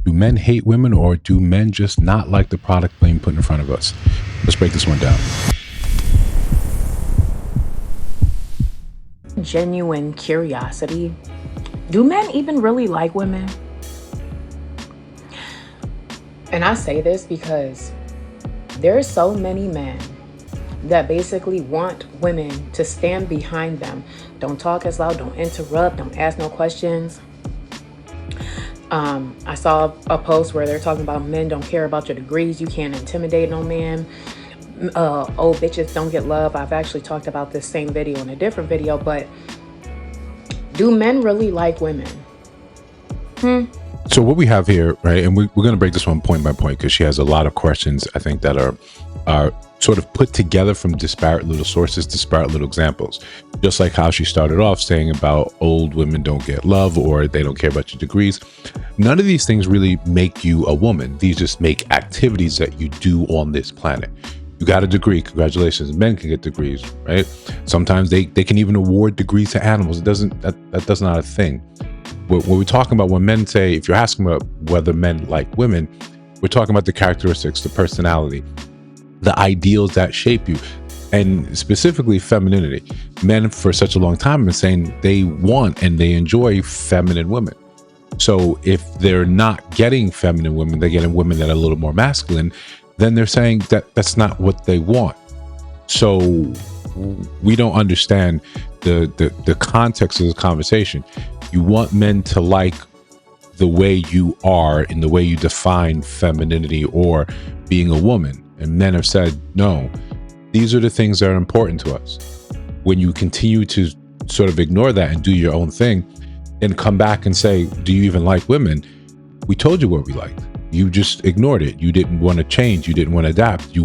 Do men hate women, or do men just not like the product being put in front of us? Let's break this one down. Genuine curiosity. Do men even really like women? And I say this because there are so many men that basically want women to stand behind them. Don't talk as loud, don't interrupt, don't ask no questions. I saw a post where they're talking about men don't care about your degrees. You can't intimidate no man. Old bitches don't get love. I've actually talked about this same video in a different video, but do men really like women? So what we have here, right, and we're going to break this one point by point because she has a lot of questions, I think, that are sort of put together from disparate little sources, disparate little examples. Just like how she started off saying about old women don't get love or they don't care about your degrees. None of these things really make you a woman. These just make activities that you do on this planet. You got a degree, congratulations. Men can get degrees, right? Sometimes they can even award degrees to animals. That's not a thing. What we're talking about when men say, if you're asking about whether men like women, we're talking about the characteristics, the personality, the ideals that shape you, and specifically femininity. Men for such a long time have been saying they want and they enjoy feminine women. So if they're not getting feminine women, they're getting women that are a little more masculine, then they're saying that that's not what they want. So we don't understand the context of this conversation. You want men to like the way you are in the way you define femininity or being a woman. And men have said, no, these are the things that are important to us. When you continue to sort of ignore that and do your own thing, then come back and say, do you even like women? We told you what we liked. You just ignored it. You didn't want to change. You didn't want to adapt. You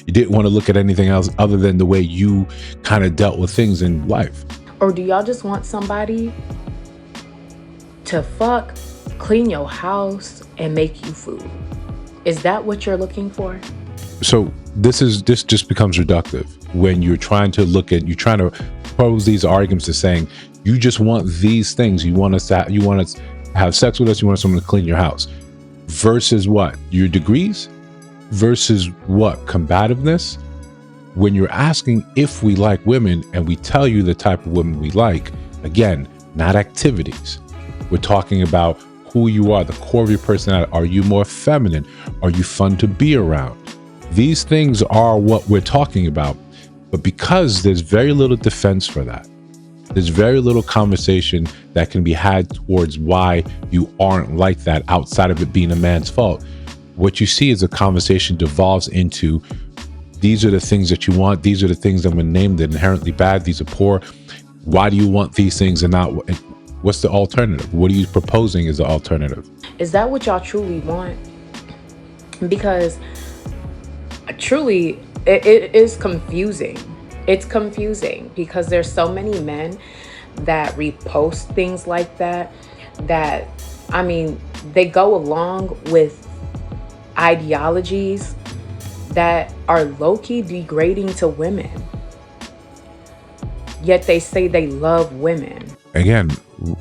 didn't want to look at anything else other than the way you kind of dealt with things in life. Or do y'all just want somebody to fuck, clean your house, and make you food? Is that what you're looking for? So this just becomes reductive when you're trying to pose these arguments to saying you just want these things. You want to have sex with us. You want someone to clean your house. Versus what? Your degrees? Versus what? Combativeness? When you're asking if we like women and we tell you the type of women we like, again, not activities. We're talking about who you are, the core of your personality. Are you more feminine? Are you fun to be around? These things are what we're talking about. But because there's very little defense for that, there's very little conversation that can be had towards why you aren't like that outside of it being a man's fault. What you see is a conversation devolves into, these are the things that you want. These are the things I'm going to name that inherently bad. These are poor. Why do you want these things and not? What's the alternative? What are you proposing is the alternative? Is that what y'all truly want? Because truly, it is confusing. It's confusing because there's so many men that repost things like that, I mean, they go along with ideologies that are low-key degrading to women. Yet they say they love women. Again,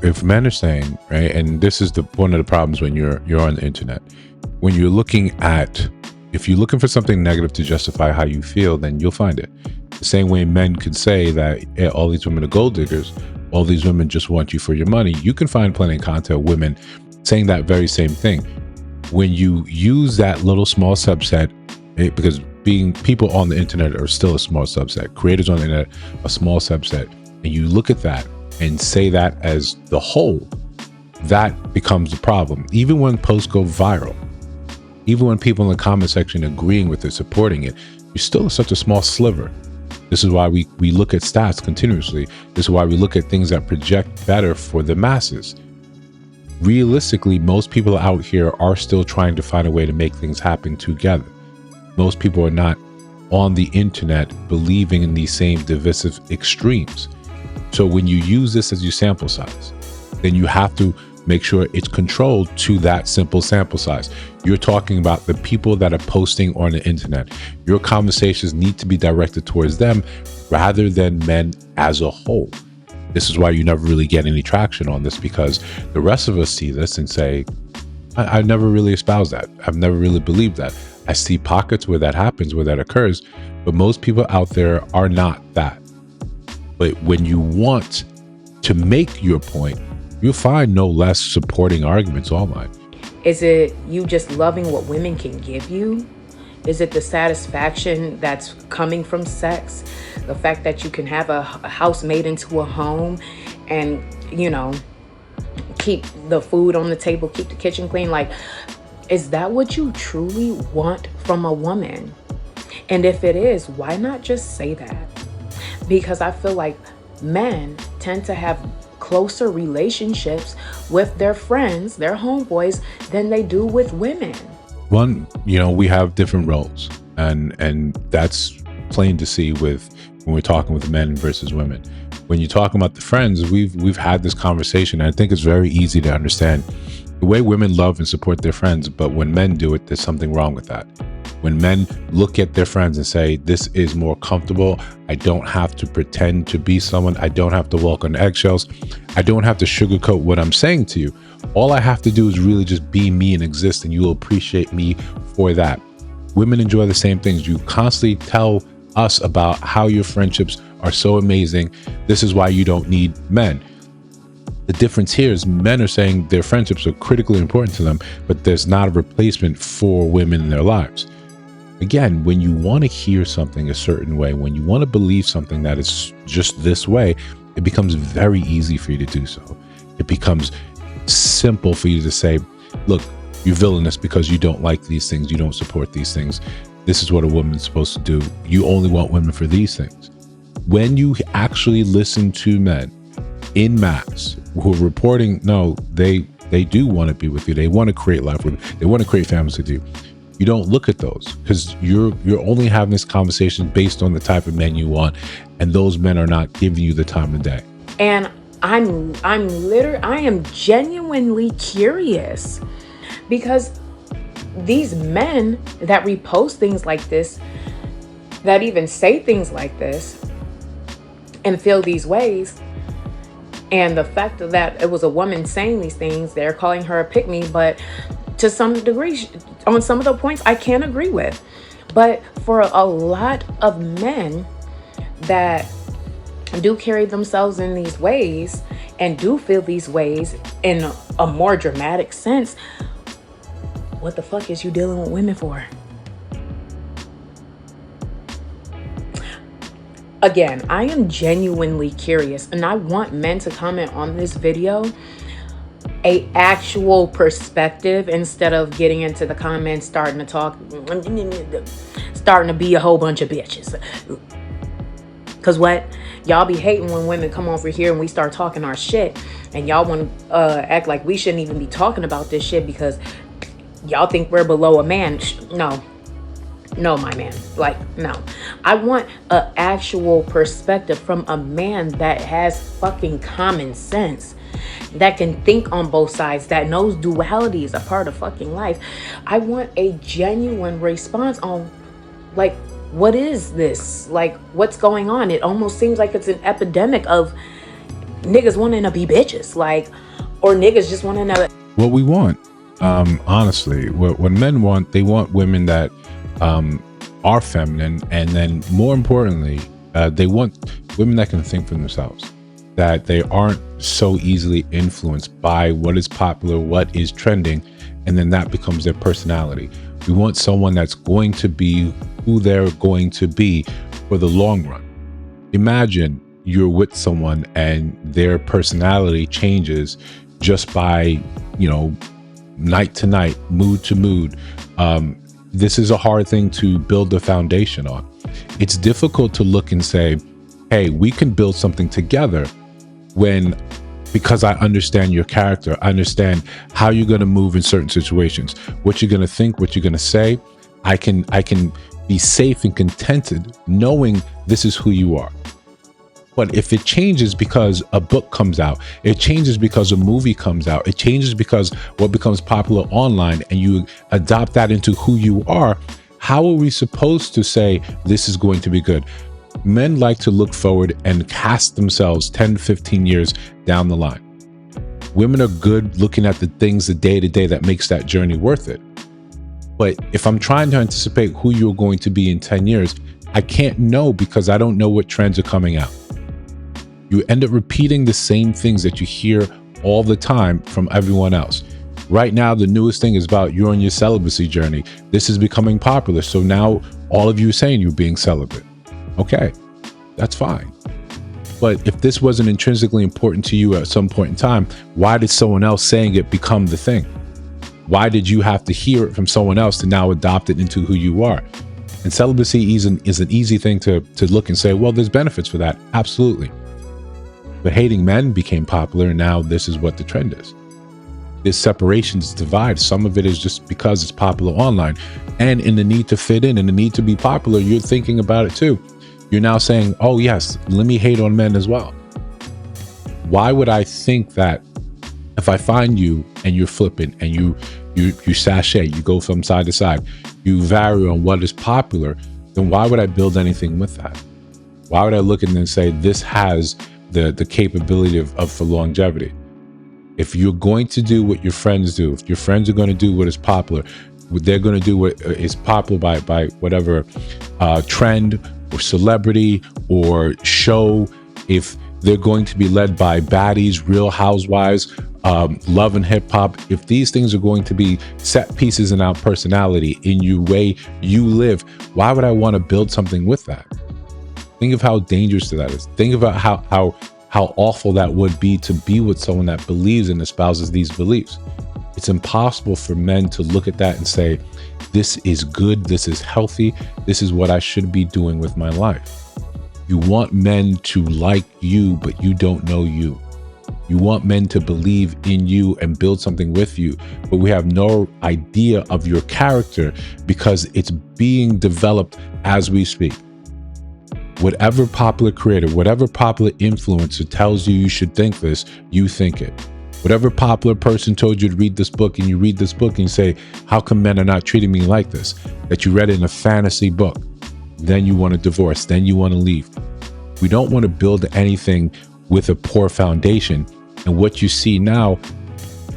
if men are saying, right, and this is one of the problems when you're on the internet, when you're if you're looking for something negative to justify how you feel, then you'll find it. The same way men could say that all these women are gold diggers, all these women just want you for your money. You can find plenty of content of women saying that very same thing. When you use that little small subset, because people on the internet are still a small subset, creators on the internet, a small subset, and you look at that and say that as the whole, that becomes a problem. Even when posts go viral, even when people in the comment section agreeing with it, supporting it, you're still such a small sliver. This is why we look at stats continuously. This is why we look at things that project better for the masses. Realistically, most people out here are still trying to find a way to make things happen together. Most people are not on the internet believing in these same divisive extremes. So when you use this as your sample size, then you have to make sure it's controlled to that simple sample size. You're talking about the people that are posting on the internet. Your conversations need to be directed towards them rather than men as a whole. This is why you never really get any traction on this, because the rest of us see this and say, I never really espouse that. I've never really believed that. I see pockets where that happens, where that occurs, but most people out there are not that. But when you want to make your point, you'll find no less supporting arguments online. Is it you just loving what women can give you? Is it the satisfaction that's coming from sex? The fact that you can have a house made into a home and, keep the food on the table, keep the kitchen clean? Like, is that what you truly want from a woman? And if it is, why not just say that? Because I feel like men tend to have closer relationships with their friends, their homeboys, than they do with women. One, we have different roles, and that's plain to see with when we're talking with men versus women. When you're talking about the friends, we've had this conversation, and I think it's very easy to understand the way women love and support their friends, but when men do it, there's something wrong with that. When men look at their friends and say, this is more comfortable, I don't have to pretend to be someone, I don't have to walk on eggshells, I don't have to sugarcoat what I'm saying to you. All I have to do is really just be me and exist, and you will appreciate me for that. Women enjoy the same things. You constantly tell us about how your friendships are so amazing. This is why you don't need men. The difference here is men are saying their friendships are critically important to them, but there's not a replacement for women in their lives. Again, when you want to hear something a certain way, when you want to believe something that is just this way, it becomes very easy for you to do so. It becomes simple for you to say, look, you're villainous because you don't like these things, you don't support these things. This is what a woman's supposed to do. You only want women for these things. When you actually listen to men in mass who are reporting, no, they do want to be with you, they want to create life with you, they want to create families with you, you don't look at those, because you're only having this conversation based on the type of men you want, and those men are not giving you the time of day. And I am genuinely curious, because these men that repost things like this, that even say things like this and feel these ways, and the fact that it was a woman saying these things, they're calling her a pick-me, but to some degree, on some of the points, I can't agree with. But for a lot of men that do carry themselves in these ways and do feel these ways in a more dramatic sense, what the fuck is you dealing with women for? Again, I am genuinely curious, and I want men to comment on this video a actual perspective, instead of getting into the comments starting to talk, starting to be a whole bunch of bitches. Because what? Y'all be hating when women come over here and we start talking our shit, and y'all want to act like we shouldn't even be talking about this shit because y'all think we're below a man. No, my man. Like, no. I want an actual perspective from a man that has fucking common sense, that can think on both sides, that knows duality is a part of fucking life. I want a genuine response on, like, what is this? Like, what's going on? It almost seems like it's an epidemic of niggas wanting to be bitches, like, or niggas just wanting to. What we want, honestly, what men want, they want women that are feminine, and then more importantly, they want women that can think for themselves, that they aren't so easily influenced by what is popular, what is trending, and then that becomes their personality. We want someone that's going to be who they're going to be for the long run. Imagine you're with someone and their personality changes just by, night to night, mood to mood. This is a hard thing to build a foundation on. It's difficult to look and say, hey, we can build something together because I understand your character, I understand how you're going to move in certain situations, what you're going to think, what you're going to say. I can be safe and contented knowing this is who you are. But if it changes because a book comes out, it changes because a movie comes out, it changes because what becomes popular online, and you adopt that into who you are, how are we supposed to say this is going to be good? Men like to look forward and cast themselves 10, 15 years down the line. Women are good looking at the things the day to day that makes that journey worth it. But if I'm trying to anticipate who you're going to be in 10 years, I can't know because I don't know what trends are coming out. You end up repeating the same things that you hear all the time from everyone else. Right now, the newest thing is about you're on your celibacy journey. This is becoming popular. So now all of you are saying you're being celibate. Okay, that's fine. But if this wasn't intrinsically important to you at some point in time, why did someone else saying it become the thing? Why did you have to hear it from someone else to now adopt it into who you are? And celibacy is an easy thing to look and say, well, there's benefits for that. Absolutely. But hating men became popular, and now this is what the trend is. This separation, this divide, some of it is just because it's popular online. And in the need to fit in and the need to be popular, you're thinking about it too. You're now saying, oh yes, let me hate on men as well. Why would I think that if I find you and you're flippant and you sashay, you go from side to side, you vary on what is popular, then why would I build anything with that? Why would I look at it and say this has the capability of for longevity? If you're going to do what your friends do, if your friends are going to do what is popular, they're going to do what is popular by whatever trend or celebrity or show. If they're going to be led by baddies, Real Housewives, Love and Hip Hop, if these things are going to be set pieces in our personality, in your way you live, why would I want to build something with that? Think of how dangerous that is. Think about how awful that would be to be with someone that believes and espouses these beliefs. It's impossible for men to look at that and say, this is good, this is healthy, this is what I should be doing with my life. You want men to like you, but you don't know you. You want men to believe in you and build something with you, but we have no idea of your character because it's being developed as we speak. Whatever popular creator, whatever popular influencer tells you should think this, you think it. Whatever popular person told you to read this book and you read this book and you say, how come men are not treating me like this? That you read it in a fantasy book. Then you want to divorce, then you want to leave. We don't want to build anything with a poor foundation. And what you see now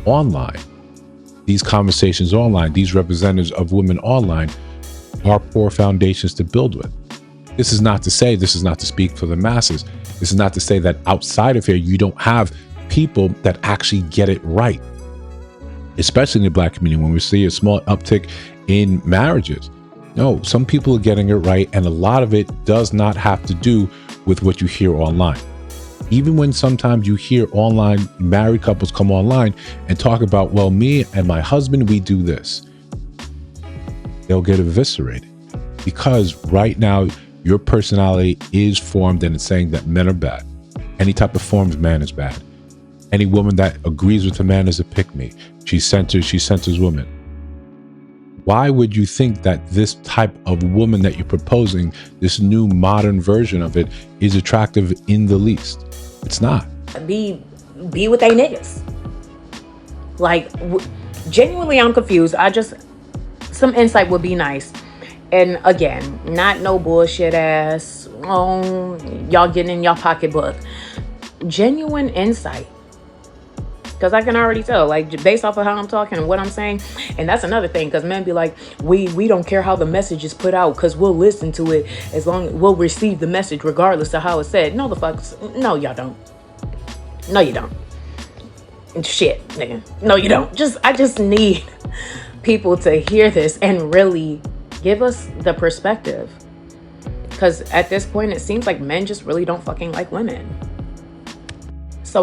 online, these conversations online, these representatives of women online are poor foundations to build with. This is not to say, this is not to speak for the masses. This is not to say that outside of here, you don't have people that actually get it right, especially in the Black community. When we see a small uptick in marriages, no, some people are getting it right. And a lot of it does not have to do with what you hear online. Even when sometimes you hear online married couples come online and talk about, well, me and my husband, we do this, they'll get eviscerated because right now your personality is formed and it's saying that men are bad. Any type of form of man is bad. Any woman that agrees with a man is a pick-me. She centers women. Why would you think that this type of woman that you're proposing, this new modern version of it, is attractive in the least? It's not. Be with they niggas. Like, genuinely, I'm confused. Some insight would be nice. And again, not no bullshit ass, y'all getting in your pocketbook. Genuine insight. Because I can already tell, like, based off of how I'm talking and what I'm saying. And that's another thing, because men be like, we don't care how the message is put out, because we'll listen to it as long as we'll receive the message regardless of how it's said. No, no, y'all don't. No, you don't. Shit, nigga. No, you don't. I just need people to hear this and really give us the perspective. Because at this point, it seems like men just really don't fucking like women. So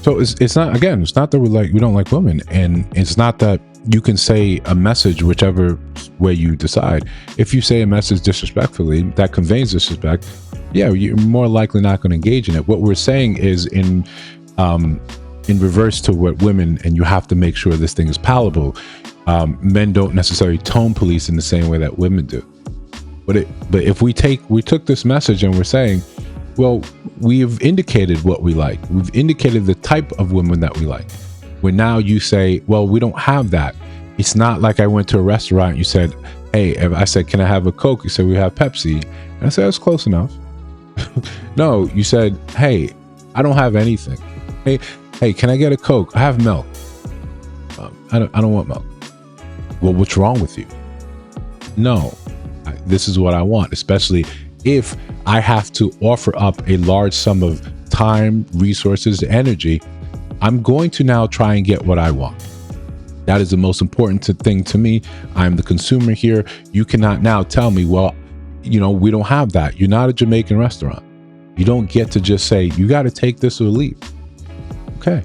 So it's not, again, it's not that we don't like women, and it's not that you can say a message whichever way you decide. If you say a message disrespectfully that conveys disrespect, yeah, you're more likely not going to engage in it. What we're saying is in reverse to what women, and you have to make sure this thing is palatable. Men don't necessarily tone police in the same way that women do. But if we took this message and we're saying, well, we've indicated what we like. We've indicated the type of women that we like. When now you say, well, we don't have that. It's not like I went to a restaurant. You said, hey, if I said, can I have a Coke? You said, we have Pepsi. And I said, that's close enough. No, you said, hey, I don't have anything. Hey, Hey, can I get a Coke? I have milk. I don't want milk. Well, what's wrong with you? No, this is what I want, especially if I have to offer up a large sum of time, resources, energy. I'm going to now try and get what I want. That is the most important thing to me. I'm the consumer here. You cannot now tell me, well, we don't have that. You're not a Jamaican restaurant. You don't get to just say, you got to take this or leave. Okay.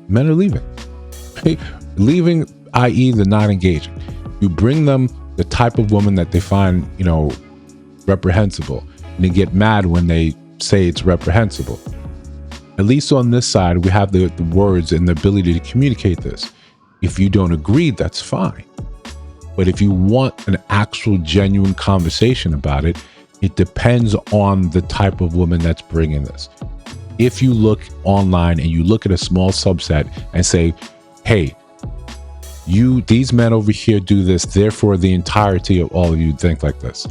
Men are leaving. Leaving, i.e. they're not engaging. You bring them the type of woman that they find, reprehensible, and they get mad when they say it's reprehensible. At least on this side, we have the words and the ability to communicate this. If you don't agree, that's fine. But if you want an actual genuine conversation about it, it depends on the type of woman that's bringing this. If you look online and you look at a small subset and say, hey, these men over here do this, therefore the entirety of all of you think like this.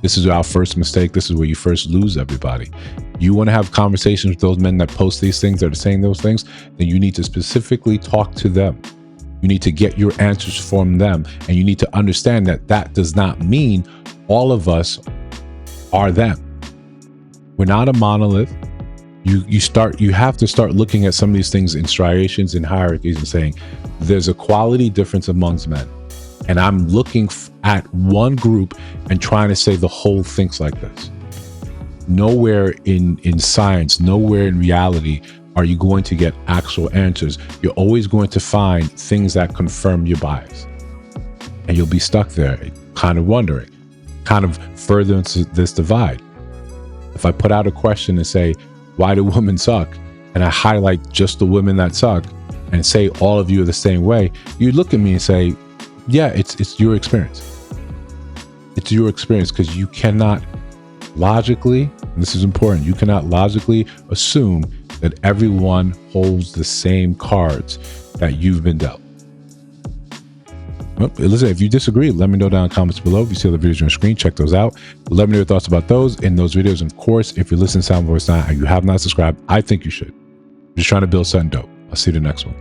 This is our first mistake. This is where you first lose everybody. You want to have conversations with those men that post these things, that are saying those things, then you need to specifically talk to them. You need to get your answers from them. And you need to understand that does not mean all of us are them. We're not a monolith. You have to start looking at some of these things in striations and hierarchies and saying, there's a quality difference amongst men. And I'm looking at one group and trying to say the whole thinks like this. Nowhere in science, nowhere in reality are you going to get actual answers. You're always going to find things that confirm your bias. And you'll be stuck there, kind of wondering, kind of further into this divide. If I put out a question and say, why do women suck? And I highlight just the women that suck and say all of you are the same way, you look at me and say, yeah, it's your experience. It's your experience, because you cannot logically, and this is important, you cannot logically assume that everyone holds the same cards that you've been dealt. Well, listen, if you disagree, let me know down in the comments below. If you see the videos on your screen, check those out. Let me know your thoughts about those in those videos. And of course, if you're listening to Sound Voice now and you have not subscribed, I think you should. I'm just trying to build something dope. I'll see you in the next one.